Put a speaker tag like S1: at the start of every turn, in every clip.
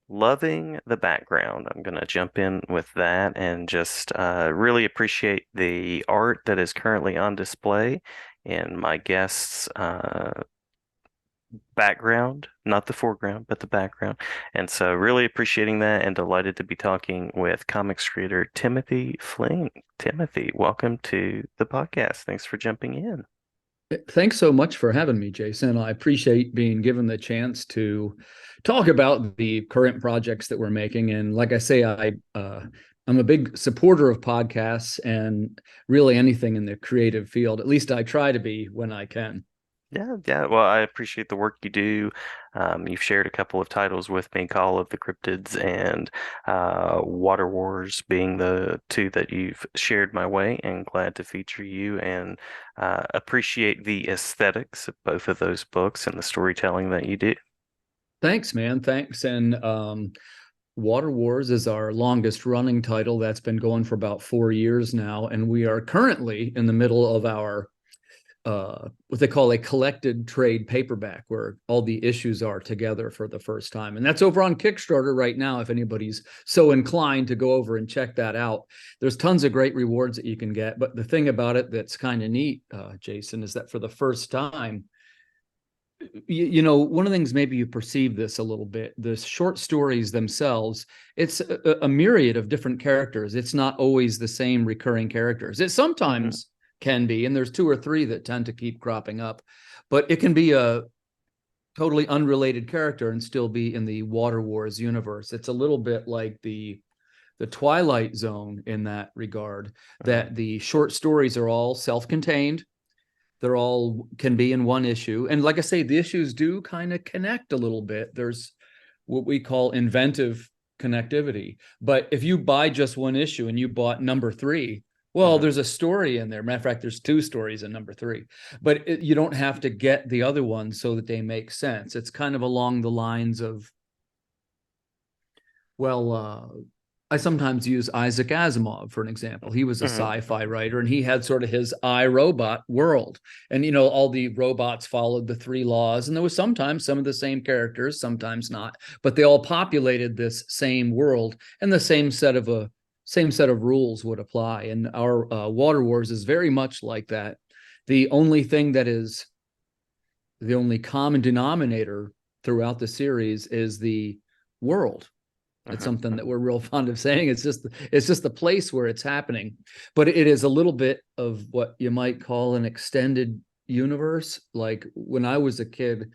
S1: Loving the background. I'm going to jump in with that and just really appreciate the art that is currently on display in my guest's background, not the foreground, but the background. And so, really appreciating that and delighted to be talking with comics creator Timothy Fling. Timothy, welcome to the podcast. Thanks for jumping in.
S2: Thanks so much for having me, Jason. I appreciate being given the chance to talk about the current projects that we're making. And like I say, I'm a big supporter of podcasts and really anything in the creative field. At least I try to be when I can.
S1: Yeah, yeah. Well, I appreciate the work you do. You've shared a couple of titles with me, Call of the Cryptids and Water Wars being the two that you've shared my way, and glad to feature you and appreciate the aesthetics of both of those books and the storytelling that you do.
S2: Thanks, man. Thanks. And Water Wars is our longest running title that's been going for about 4 years now. And we are currently in the middle of our what they call a collected trade paperback, where all the issues are together for the first time. And that's over on Kickstarter right now, if anybody's so inclined to go over and check that out. There's tons of great rewards that you can get. But the thing about it that's kind of neat, Jason, is that for the first time, one of the things, maybe you perceive this a little bit, the short stories themselves, it's a myriad of different characters. It's not always the same recurring characters. It
S1: Hmm.
S2: sometimes can be, and there's two or three that tend to keep cropping up, but it can be a totally unrelated character and still be in the Water Wars universe. It's a little bit like the Twilight Zone in that regard,
S1: Hmm.
S2: that the short stories are all self-contained. They're all can be in one issue. And like I say, the issues do kind of connect a little bit. There's what we call inventive connectivity. But if you buy just one issue and you bought number three, well,
S1: Hmm.
S2: there's a story in there. Matter of fact, there's two stories in number three, but you don't have to get the other ones so that they make sense. It's kind of along the lines of, well, I sometimes use Isaac Asimov for an example. He was a
S1: Hmm.
S2: sci-fi writer, and he had sort of his iRobot world. And all the robots followed the three laws, and there was sometimes some of the same characters, sometimes not, but they all populated this same world, and the same set of rules would apply. And our Water Wars is very much like that. The only thing that is the only common denominator throughout the series is the world. It's something that we're real fond of saying. It's just the place where it's happening, but it is a little bit of what you might call an extended universe. Like when I was a kid,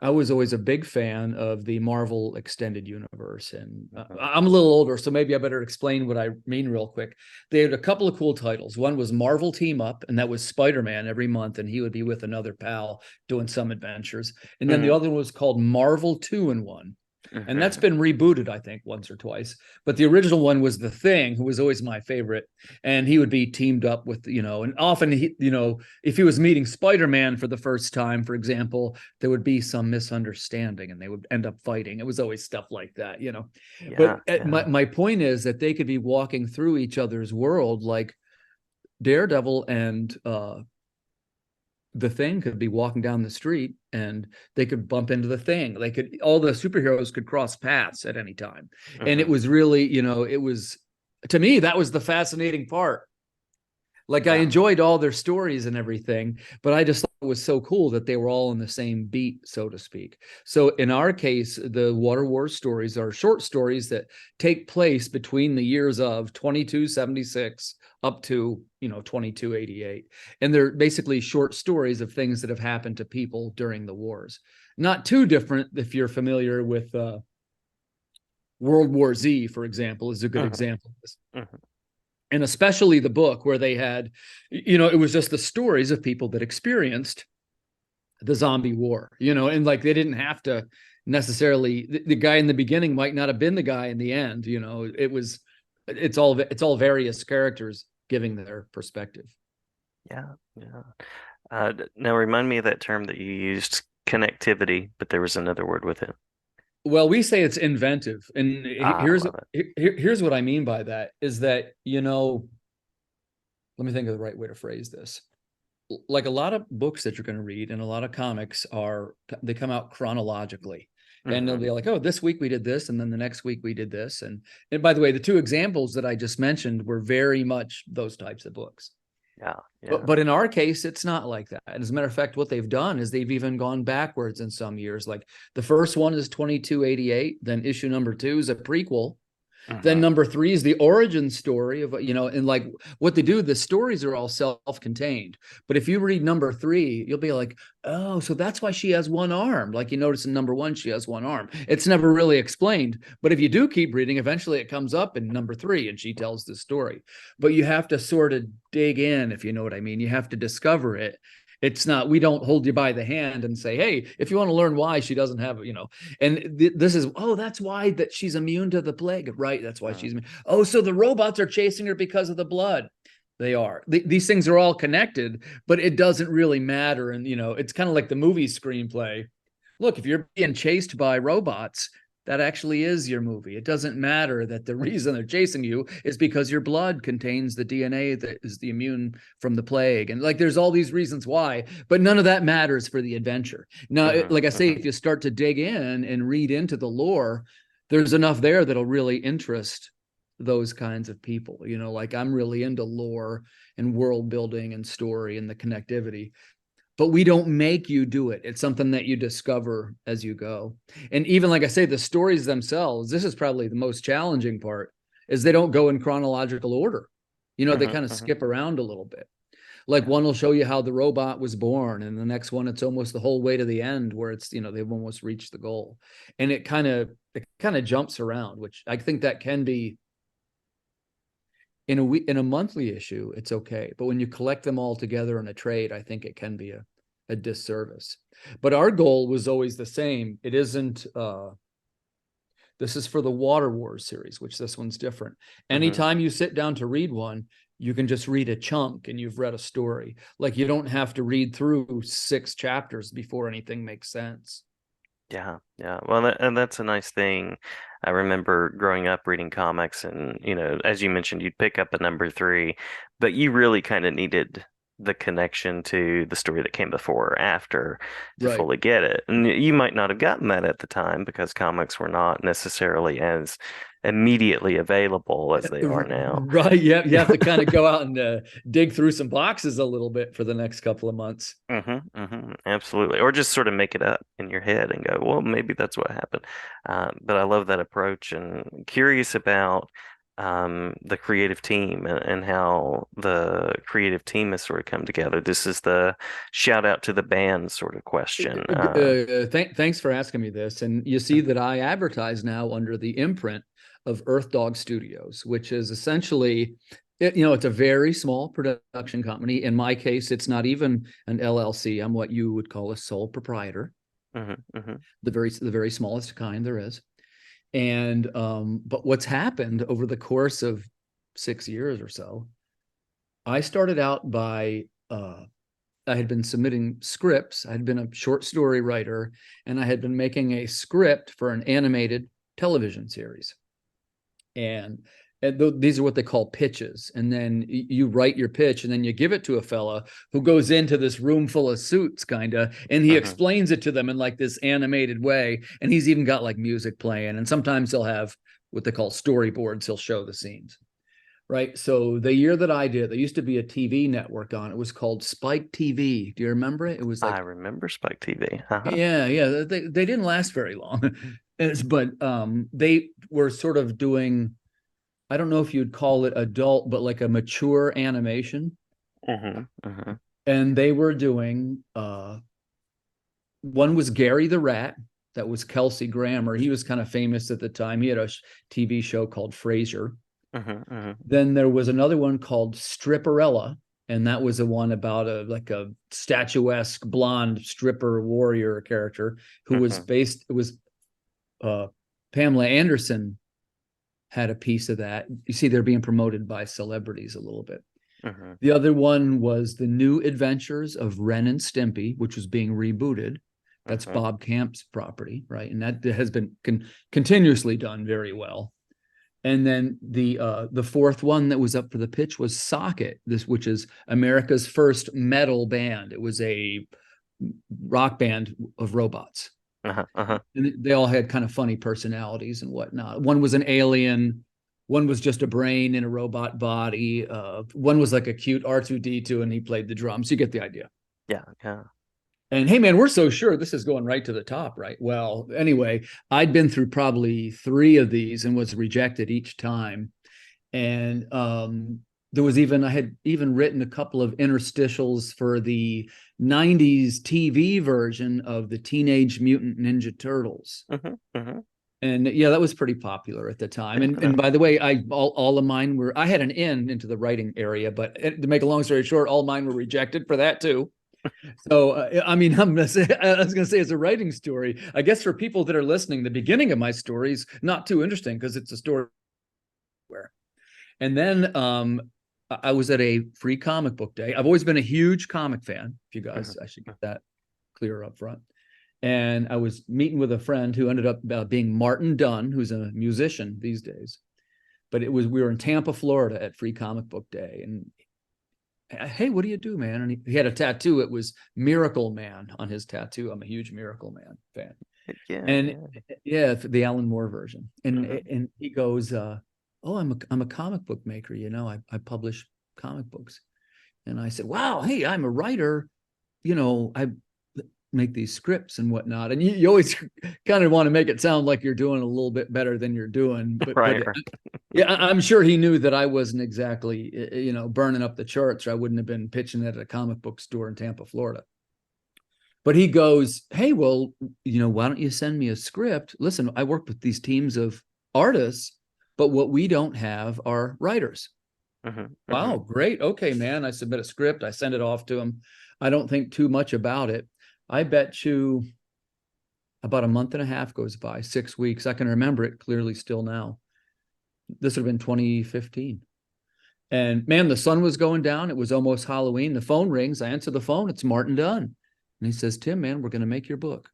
S2: I was always a big fan of the Marvel extended universe, and
S1: Hmm.
S2: I'm a little older, so maybe I better explain what I mean real quick. They had a couple of cool titles. One was Marvel Team Up, and that was Spider-Man every month, and he would be with another pal doing some adventures. And then the
S1: Hmm.
S2: other one was called Marvel Two in One, and that's
S1: Hmm.
S2: been rebooted, I think, once or twice. But the original one was The Thing, who was always my favorite, and he would be teamed up with, and often if he was meeting Spider-Man for the first time, for example, there would be some misunderstanding and they would end up fighting. It was always stuff like that.
S1: Yeah,
S2: But
S1: yeah.
S2: my point is that they could be walking through each other's world, like Daredevil and the Thing could be walking down the street and they could bump into the Thing. All the superheroes could cross paths at any time. And it
S1: Hmm.
S2: was really, it was, to me, that was the fascinating part. Like I
S1: Yeah.
S2: enjoyed all their stories and everything, but I just thought it was so cool that they were all in the same beat, so to speak. So in our case, the Water Wars stories are short stories that take place between the years of 2276 up to 2288, and they're basically short stories of things that have happened to people during the wars. Not too different if you're familiar with World War Z, for example, is a good
S1: Hmm.
S2: example of this,
S1: Hmm.
S2: and especially the book where they had, it was just the stories of people that experienced the zombie war, and like they didn't have to necessarily, the guy in the beginning might not have been the guy in the end. It's all various characters giving their perspective.
S1: Yeah, yeah. Now remind me of that term that you used, connectivity, but there was another word with it.
S2: Well, we say it's inventive, and
S1: Ah, I
S2: here's
S1: love it.
S2: here's what I mean by that is that, let me think of the right way to phrase this. Like a lot of books that you're going to read and a lot of comics they come out chronologically. And they'll
S1: Hmm.
S2: be like, oh, this week we did this, and then the next week we did this. And by the way, the two examples that I just mentioned were very much those types of books.
S1: Yeah, yeah.
S2: But in our case, it's not like that. As a matter of fact, what they've done is they've even gone backwards in some years. Like the first one is 2288, then issue number 2 is a prequel. Then
S1: Hmm.
S2: number 3 is the origin story of, and like what they do, the stories are all self-contained. But if you read number 3, you'll be like, oh, so that's why she has one arm. Like you notice in number 1, she has one arm. It's never really explained. But if you do keep reading, eventually it comes up in number 3 and she tells the story. But you have to sort of dig in, if you know what I mean. You have to discover it. It's not, we don't hold you by the hand and say, hey, if you want to learn why she doesn't have, and this is, oh, that's why that she's immune to the plague, right? That's why she's, oh, so the robots are chasing her because of the blood. They are. These things are all connected, but it doesn't really matter. And, it's kind of like the movie screenplay. Look, if you're being chased by robots, that actually is your movie. It doesn't matter that the reason they're chasing you is because your blood contains the DNA that is the immune from the plague. And like there's all these reasons why, but none of that matters for the adventure. Now,
S1: Hmm.
S2: like I say,
S1: Hmm.
S2: if you start to dig in and read into the lore, there's enough there that'll really interest those kinds of people. Like I'm really into lore and world building and story and the connectivity, but we don't make you do it. It's something that you discover as you go. And even like I say, the stories themselves, this is probably the most challenging part, is they don't go in chronological order. They
S1: Hmm.
S2: kind of
S1: Hmm.
S2: skip around a little bit. Like
S1: Yeah.
S2: one will show you how the robot was born, and the next one it's almost the whole way to the end where it's, they've almost reached the goal. And it kind of jumps around, which I think that can be in a week, in a monthly issue, it's okay. But when you collect them all together in a trade, I think it can be a disservice. But our goal was always the same. It isn't this is for the Water Wars series, which this one's different.
S1: Hmm.
S2: Anytime you sit down to read one, you can just read a chunk and you've read a story. Like you don't have to read through 6 chapters before anything makes sense.
S1: Yeah, yeah. Well, and that's a nice thing. I remember growing up reading comics, and as you mentioned, you'd pick up a number 3, but you really kind of needed the connection to the story that came before or after to
S2: Right.
S1: fully get it. And you might not have gotten that at the time because comics were not necessarily as immediately available as they are now.
S2: Right. Yeah. You have to kind of go out and dig through some boxes a little bit for the next couple of months.
S1: Absolutely. Or just sort of make it up in your head and go, well, maybe that's what happened. But I love that approach and curious about the creative team and how the creative team has sort of come together. This is the shout out to the band sort of question.
S2: Thanks for asking me this. And you see that I advertise now under the imprint of Earth Dog Studios, which is essentially, it's a very small production company. In my case, it's not even an LLC. I'm what you would call a sole proprietor,
S1: Hmm. Hmm.
S2: the very smallest kind there is. And but what's happened over the course of 6 years or so, I started out by I had been submitting scripts. I had been a short story writer, and I had been making a script for an animated television series. And these are what they call pitches. And then you write your pitch, and then you give it to a fella who goes into this room full of suits, kind of, and he
S1: Hmm.
S2: explains it to them in like this animated way. And he's even got like music playing, and sometimes he'll have what they call storyboards. He'll show the scenes. Right. So the year that I did, there used to be a TV network on. It was called Spike TV. Do you remember it? It was
S1: I
S2: like,
S1: remember Spike TV. Uh-huh.
S2: yeah. They didn't last very long. But they were sort of doing, I don't know if you'd call it adult, but like a mature animation.
S1: Hmm. Hmm.
S2: And they were doing one was Gary the Rat. That was Kelsey Grammer. He was kind of famous at the time. He had a TV show called Frasier.
S1: Hmm. Hmm.
S2: Then there was another one called Stripperella, and that was the one about a statuesque blonde stripper warrior character who was
S1: Hmm.
S2: based. It was uh, Pamela Anderson had a piece of that. You see, they're being promoted by celebrities a little bit.
S1: Hmm.
S2: The other one was The New Adventures of Ren and Stimpy, which was being rebooted. That's
S1: Hmm.
S2: Bob Camp's property, right? And that has been continuously done very well. And then the fourth one that was up for the pitch was Socket, which is America's first metal band. It was a rock band of robots.
S1: Uh-huh. Uh-huh.
S2: And they all had kind of funny personalities and whatnot. One was an alien, one was just a brain in a robot body. One was like a cute R2D2, and he played the drums. You get the idea.
S1: Yeah. Yeah.
S2: And hey, man, we're so sure this is going right to the top, right? Well, anyway, I'd been through probably 3 of these and was rejected each time. And there was even, I had even written a couple of interstitials for the 90s TV version of the Teenage Mutant Ninja Turtles.
S1: Mm-hmm. Mm-hmm.
S2: And yeah, that was pretty popular at the time. And
S1: Definitely.
S2: by the way, all of mine were, I had an in into the writing area, but to make a long story short, all mine were rejected for that too. So, I mean, I was going to say it's a writing story. I guess for people that are listening, the beginning of my story is not too interesting because it's a story where. And then I was at a free comic book day. I've always been a huge comic fan. If you guys, I should
S1: Mm-hmm.
S2: get that clear up front. And I was meeting with a friend who ended up being Martin Dunn, who's a musician these days. But we were in Tampa, Florida at Free Comic Book Day, and hey, what do you do, man? And he had a tattoo. It was Miracle Man on his tattoo. I'm a huge Miracle Man fan.
S1: Yeah.
S2: And
S1: Yeah.
S2: yeah, the Alan Moore version. And
S1: Mm-hmm.
S2: and he goes, "Oh, I'm a comic book maker. You know, I publish comic books." And I said, "Wow, hey, I'm a writer. You know, I make these scripts and whatnot." And you always kind of want to make it sound like you're doing a little bit better than you're doing, but
S1: Right. Right.
S2: yeah, I'm sure he knew that I wasn't exactly, burning up the charts, or I wouldn't have been pitching it at a comic book store in Tampa, Florida. But he goes, "Hey, well, why don't you send me a script? Listen, I work with these teams of artists, but what we don't have are writers."
S1: Mm-hmm. Mm-hmm.
S2: Wow, great. Okay, man. I submit a script. I send it off to him. I don't think too much about it. I bet you about a month and a half goes by, 6 weeks. I can remember it clearly still now. This would have been 2015. And man, the sun was going down. It was almost Halloween. The phone rings. I answer the phone. It's Martin Dunn. And he says, "Tim, man, we're going to make your book."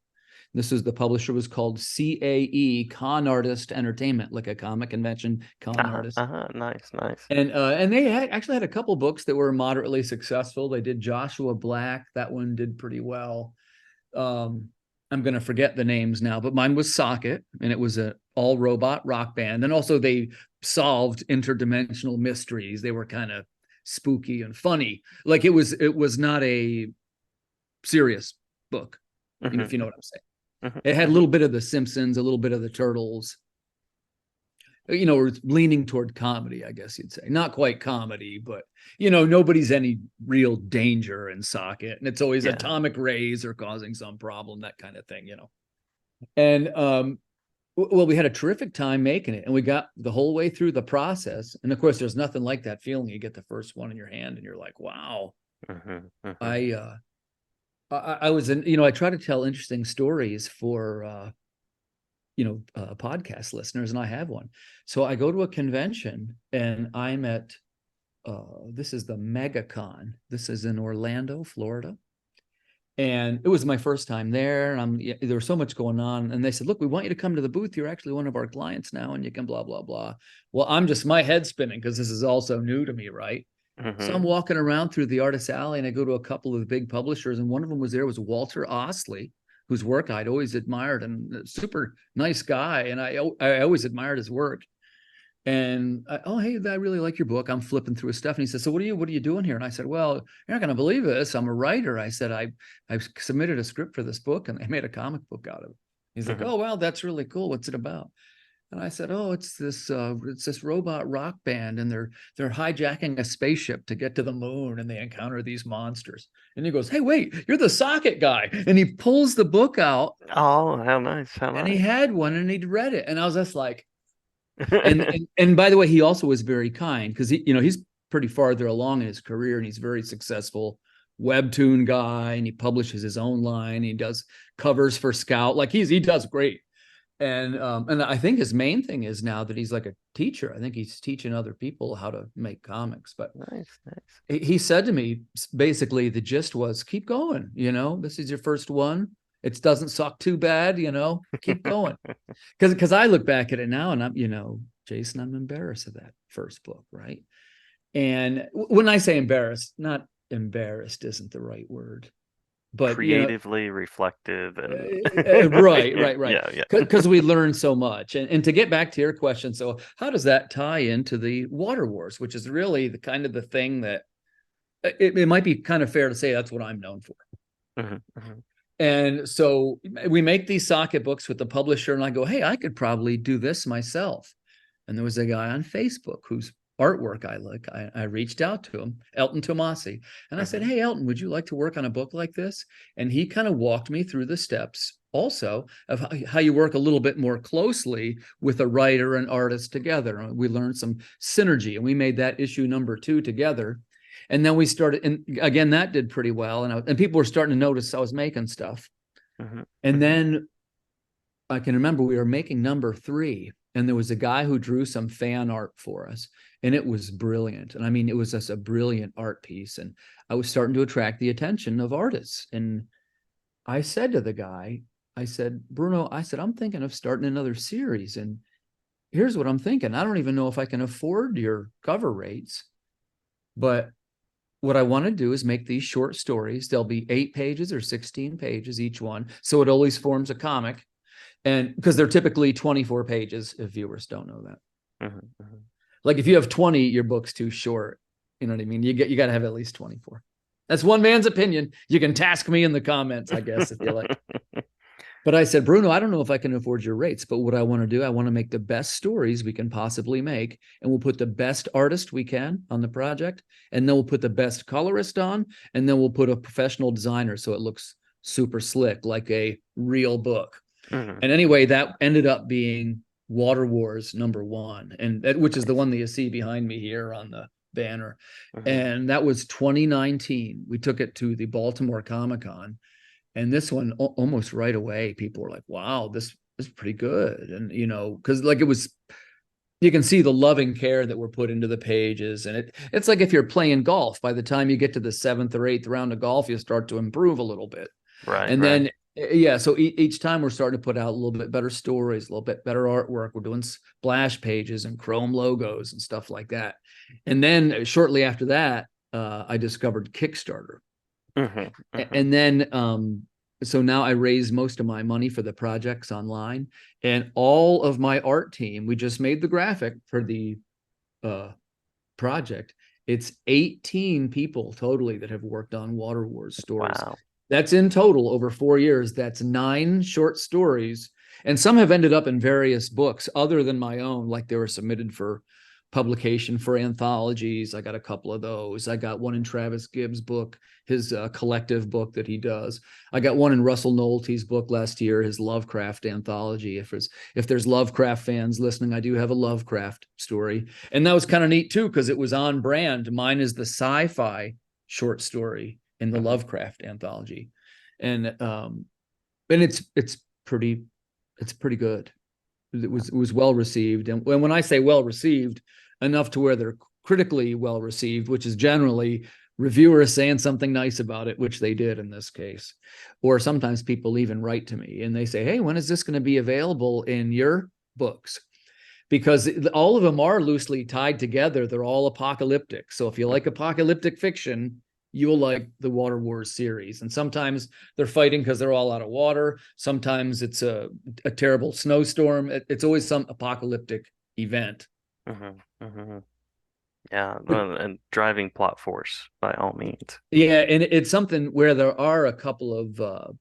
S2: This is the publisher was called CAE, Con Artist Entertainment, like a comic convention con
S1: Uh-huh.
S2: artist.
S1: Uh-huh. Nice. Nice.
S2: And they actually had a couple books that were moderately successful. They did Joshua Black. That one did pretty well. Um, I'm going to forget the names now, but mine was Socket, and it was an all robot rock band. And also they solved interdimensional mysteries. They were kind of spooky and funny. Like it was not a serious book, if you know
S1: Mm-hmm.
S2: what I'm saying.
S1: Mm-hmm.
S2: It had a
S1: Mm-hmm.
S2: little bit of the Simpsons, a little bit of the Turtles. It's leaning toward comedy, I guess you'd say. Not quite comedy, but nobody's any real danger in Socket, and it's always
S1: Yeah.
S2: atomic rays are causing some problem, that kind of thing. And well, we had a terrific time making it, and we got the whole way through the process. And of course, there's nothing like that feeling you get the first one in your hand, and you're like, "Wow,
S1: Mm-hmm. Mm-hmm.
S2: I uh, I was in." I try to tell interesting stories for podcast listeners, and I have one. So I go to a convention, and I'm at this is the MegaCon. This is in Orlando, Florida. And it was my first time there. And there was so much going on. And they said, "Look, we want you to come to the booth. You're actually one of our clients now, and you can blah, blah, blah." Well, I'm just my head spinning because this is also new to me, right? So I'm
S1: Mm-hmm.
S2: walking around through the artist alley, and I go to a couple of the big publishers, and one of them was Walter Ostley, whose work I'd always admired, and a super nice guy. And I always admired his work. And "Oh, hey, I really like your book." I'm flipping through his stuff, and he says, "So what are you doing here?" And I said, "Well, you're not going to believe this. I'm a writer." I said, I've submitted a script for this book, and they made a comic book out of it." He's like,
S1: Mm-hmm.
S2: "Oh, wow, that's really cool. What's it about?" And I said, "Oh, it's this robot rock band, and they're hijacking a spaceship to get to the moon, and they encounter these monsters." And he goes, "Hey, wait, you're the Socket guy." And he pulls the book out,
S1: Oh, how nice. How
S2: and he
S1: nice.
S2: had one, and he'd read it. And I was just like, and by the way, he also was very kind, because he's pretty farther along in his career, and he's very successful webtoon guy, and he publishes his own line. He does covers for Scout. Like he does great. And I think his main thing is now that he's like a teacher. I think he's teaching other people how to make comics. But
S1: Nice. Nice.
S2: he said to me, basically the gist was, keep going. This is your first one. It doesn't suck too bad. Keep going. Because I look back at it now, and Jason, I'm embarrassed of that first book, right? And when I say embarrassed, not embarrassed isn't the right word. but
S1: creatively reflective and
S2: right,
S1: yeah, yeah.
S2: because we learn so much. And to get back to your question, so how does that tie into the water wars, which is really the kind of the thing that it might be kind of fair to say that's what I'm known for.
S1: Mhm, mhm,
S2: And so we make these socket books with the publisher, and I go, hey, I could probably do this myself. And there was a guy on Facebook whose artwork I like. I reached out to him, Elton Tomasi, and I said,
S1: mhm,
S2: hey, Elton, would you like to work on a book like this? And he kind of walked me through the steps also of how you work a little bit more closely with a writer and artist together. We learned some synergy, and we made that issue number 2 together. And then we started, and again, that did pretty well. And people were starting to notice I was making stuff.
S1: mhm,
S2: And
S1: mhm,
S2: then I can remember we were making number 3, and there was a guy who drew some fan art for us, and it was brilliant. And I mean, it was just a brilliant art piece. And I was starting to attract the attention of artists. And I said to the guy, I said, Bruno, I said, I'm thinking of starting another series. And here's what I'm thinking. I don't even know if I can afford your cover rates, but what I want to do is make these short stories. They'll be 8 pages or 16 pages each one. So it always forms a comic. And because they're typically 24 pages, if viewers don't know that.
S1: mhm, mhm.
S2: Like if you have 20, your book's too short. You know what I mean? You got to have at least 24. That's one man's opinion. You can task me in the comments, I guess, if you like. But I said, Bruno, I don't know if I can afford your rates, but what I want to do, I want to make the best stories we can possibly make. And we'll put the best artist we can on the project. And then we'll put the best colorist on. And then we'll put a professional designer so it looks super slick, like a real book.
S1: Mhm,
S2: And anyway, that ended up being Water Wars #1, and which is the
S1: nice.
S2: one that you see behind me here on the banner.
S1: Mhm.
S2: And that was 2019. We took it to the Baltimore Comic Con, and this one almost right away, people were like, "Wow, this is pretty good." And because like it was, you can see the loving care that were put into the pages, and it's like if you're playing golf. By the time you get to the 7th or 8th round of golf, you start to improve a little bit.
S1: Right,
S2: And
S1: right.
S2: then, yeah, so each time we're starting to put out a little bit better stories, a little bit better artwork. We're doing splash pages and chrome logos and stuff like that. And then shortly after that, I discovered Kickstarter.
S1: Mhm, mhm.
S2: And then, so now I raise most of my money for the projects online. And all of my art team, we just made the graphic for the uh, project. It's 18 people totally that have worked on Water Wars stories.
S1: Wow.
S2: That's in total over 4 years. That's 9 short stories. And some have ended up in various books other than my own, like they were submitted for publication for anthologies. I got a couple of those. I got one in Travis Gibbs' book, his collective book that he does. I got one in Russell Nolte's book last year, his Lovecraft anthology. If there's Lovecraft fans listening, I do have a Lovecraft story. And that was kind of neat too, because it was on brand. Mine is the sci-fi short story in the
S1: Mhm.
S2: Lovecraft anthology. And pretty it's pretty good. It was well received. And when I say well received, enough to where they're critically well received, which is generally reviewers saying something nice about it, which they did in this case. Or sometimes people even write to me and they say, hey, when is this going to be available in your books? Because all of them are loosely tied together. They're all apocalyptic. So if you like
S1: Mhm.
S2: apocalyptic fiction, you'll like the Water Wars series. And sometimes they're fighting because they're all out of water. Sometimes it's a terrible snowstorm. It's always some apocalyptic event.
S1: Mhm. Mhm. Yeah,
S2: But
S1: and driving plot force by all means.
S2: yeah, and it's something where there are a couple of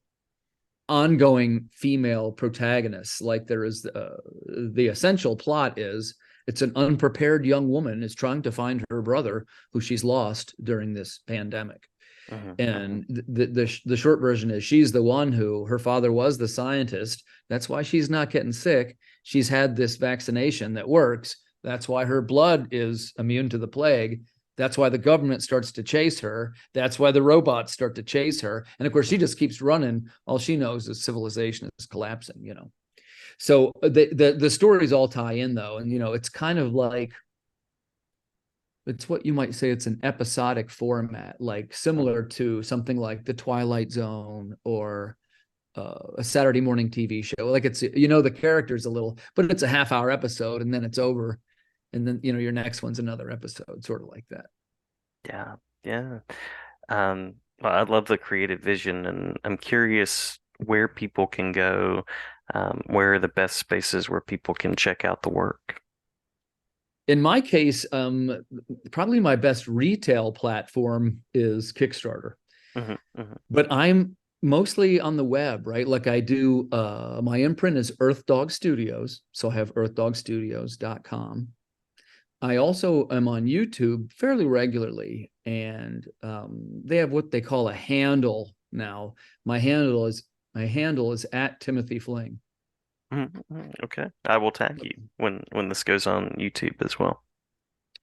S2: ongoing female protagonists. Like there is the essential plot is it's an unprepared young woman is trying to find her brother who she's lost during this pandemic.
S1: Mhm. Mhm.
S2: And the short version is she's the one who her father was the scientist. That's why she's not getting sick. She's had this vaccination that works. That's why her blood is immune to the plague. That's why the government starts to chase her. That's why the robots start to chase her. And of course, she just keeps running. All she knows is civilization is collapsing. So the stories all tie in though, and it's kind of like it's what you might say it's an episodic format, like
S1: Mhm.
S2: similar to something like The Twilight Zone or a Saturday morning TV show. Like it's the characters a little, but it's a half-hour episode and then it's over, and then your next one's another episode, sort of like that.
S1: Yeah. Yeah. Well, I love the creative vision, and I'm curious where people can go, where are the best spaces where people can check out the work.
S2: In my case, probably my best retail platform is Kickstarter,
S1: Hmm. Hmm.
S2: but I'm mostly on the web, right? Like I do, my imprint is Earth Dog Studios. So I have earthdogstudios.com. I also am on YouTube fairly regularly, and they have what they call a handle now. My handle is my handle is at Timothy Fling.
S1: Okay, I will tag you when this goes on YouTube as well.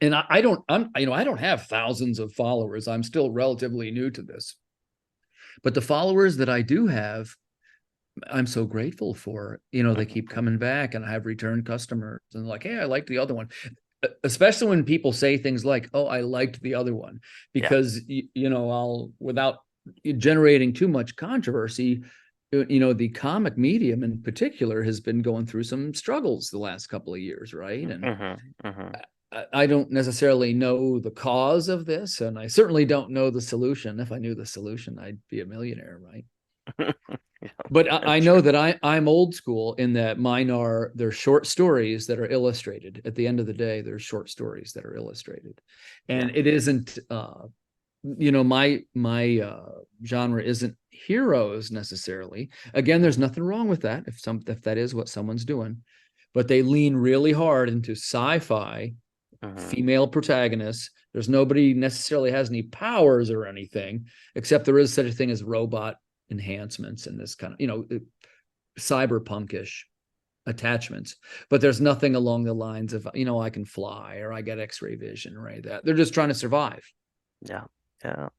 S2: And I don't I don't have thousands of followers. I'm still relatively new to this. But the followers that I do have, I'm so grateful for. They keep
S1: Hmm.
S2: coming back, and I have return customers and like, hey, I like the other one. Especially when people say things like, oh, I liked the other one,
S1: Yeah.
S2: because I'll, without generating too much controversy, the comic medium in particular has been going through some struggles the last couple of years, right? And
S1: Hmm. Hmm.
S2: I don't necessarily know the cause of this, and I certainly don't know the solution. If I knew the solution, I'd be a millionaire, right?
S1: Yeah,
S2: But
S1: I'm
S2: I know
S1: sure.
S2: that I'm old school in that they're short stories that are illustrated. At the end of the day, they're short stories that are illustrated,
S1: Yeah.
S2: and it isn't. My genre isn't heroes necessarily. Again, there's
S1: Hmm.
S2: nothing wrong with that if that is what someone's doing, but they lean really hard into sci-fi,
S1: Hmm.
S2: female protagonists. There's nobody necessarily has any powers or anything, except there is such a thing as robot enhancements and this kind of, cyberpunkish attachments. But there's nothing along the lines of, I can fly or I get X-ray vision, right? That they're just trying to survive.
S1: Yeah. Yeah.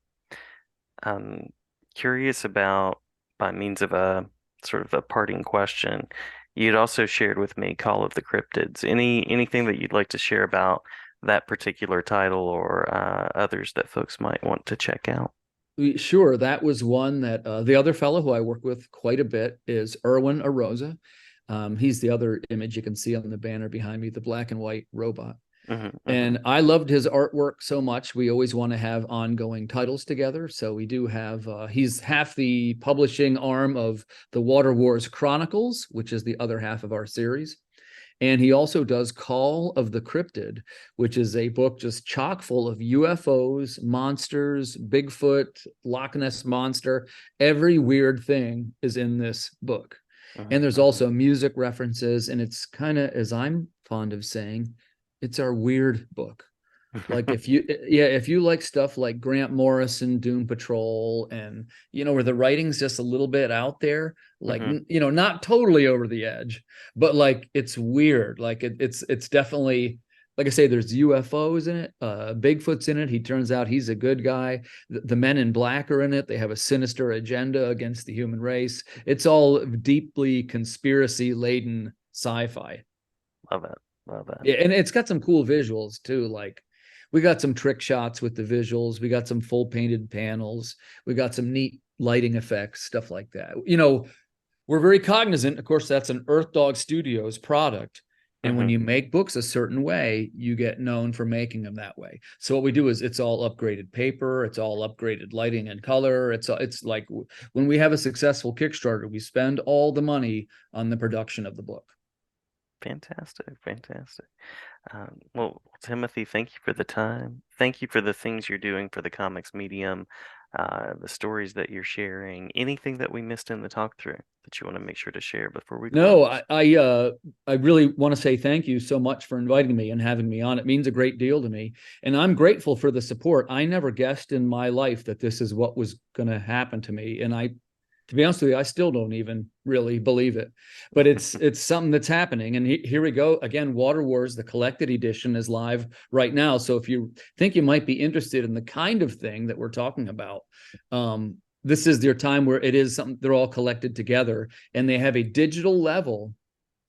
S1: I'm curious about, by means of a sort of a parting question, you'd also shared with me Call of the Cryptids. Anything that you'd like to share about that particular title or others that folks might want to check out?
S2: Sure, that was one that the other fellow who I work with quite a bit is Erwin Arosa. He's the other image you can see on the banner behind me, the black and white robot.
S1: Hmm. Hmm.
S2: And I loved his artwork so much. We always want to have ongoing titles together. So we do have, he's half the publishing arm of the Water Wars Chronicles, which is the other half of our series. And he also does Call of the Cryptid, which is a book just chock full of UFOs, monsters, Bigfoot, Loch Ness Monster. Every weird thing is in this book. And there's
S1: Hmm.
S2: also music references. And it's kind of, as I'm fond of saying, it's our weird book. Like if you like stuff like Grant Morrison, Doom Patrol, and where the writing's just a little bit out there, like
S1: Hmm.
S2: not totally over the edge, but like it's weird. Like it's definitely, like I say, there's UFOs in it. Bigfoot's in it. He turns out he's a good guy. The Men in Black are in it. They have a sinister agenda against the human race. It's all deeply conspiracy laden sci-fi.
S1: Love it. Love it.
S2: Yeah, and it's got some cool visuals too. Like we got some trick shots with the visuals. We got some full painted panels. We got some neat lighting effects, stuff like that. We're very cognizant. Of course, that's an Earth Dog Studios product. And when
S1: Hmm.
S2: you make books a certain way, you get known for making them that way. So what we do is it's all upgraded paper, it's all upgraded lighting and color. It's like when we have a successful Kickstarter, we spend all the money on the production of the book.
S1: Fantastic. Fantastic. Well, Timothy, thank you for the time. Thank you for the things you're doing for the comics medium, the stories that you're sharing, anything that we missed in the talk through that you want to make sure to share before we
S2: No,
S1: close.
S2: I really want to say thank you so much for inviting me and having me on. It means a great deal to me, and I'm grateful for the support. I never guessed in my life that this is what was going to happen to me, and to be honest with you, I still don't even really believe it. But it's something that's happening, and here we go again. Water Wars, the collected edition, is live right now. So if you think you might be interested in the kind of thing that we're talking about, this is their time where it is something they're all collected together, and they have a digital level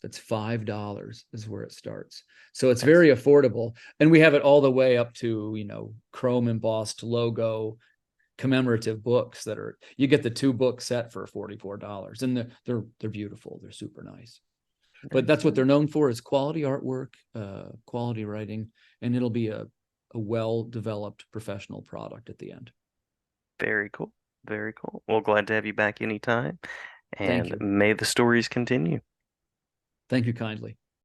S2: that's $5 is where it starts. So it's very
S1: Excellent.
S2: affordable, and we have it all the way up to chrome embossed logo commemorative books that are, you get the 2 book set for $44, and they're beautiful, they're super nice. But
S1: Very
S2: that's what
S1: cool.
S2: they're known for, is quality artwork, quality writing, and it'll be a well developed professional product at the end.
S1: Very cool. Very cool. Well, glad to have you back anytime,
S2: Thank
S1: and
S2: you.
S1: may the stories continue.
S2: Thank you kindly.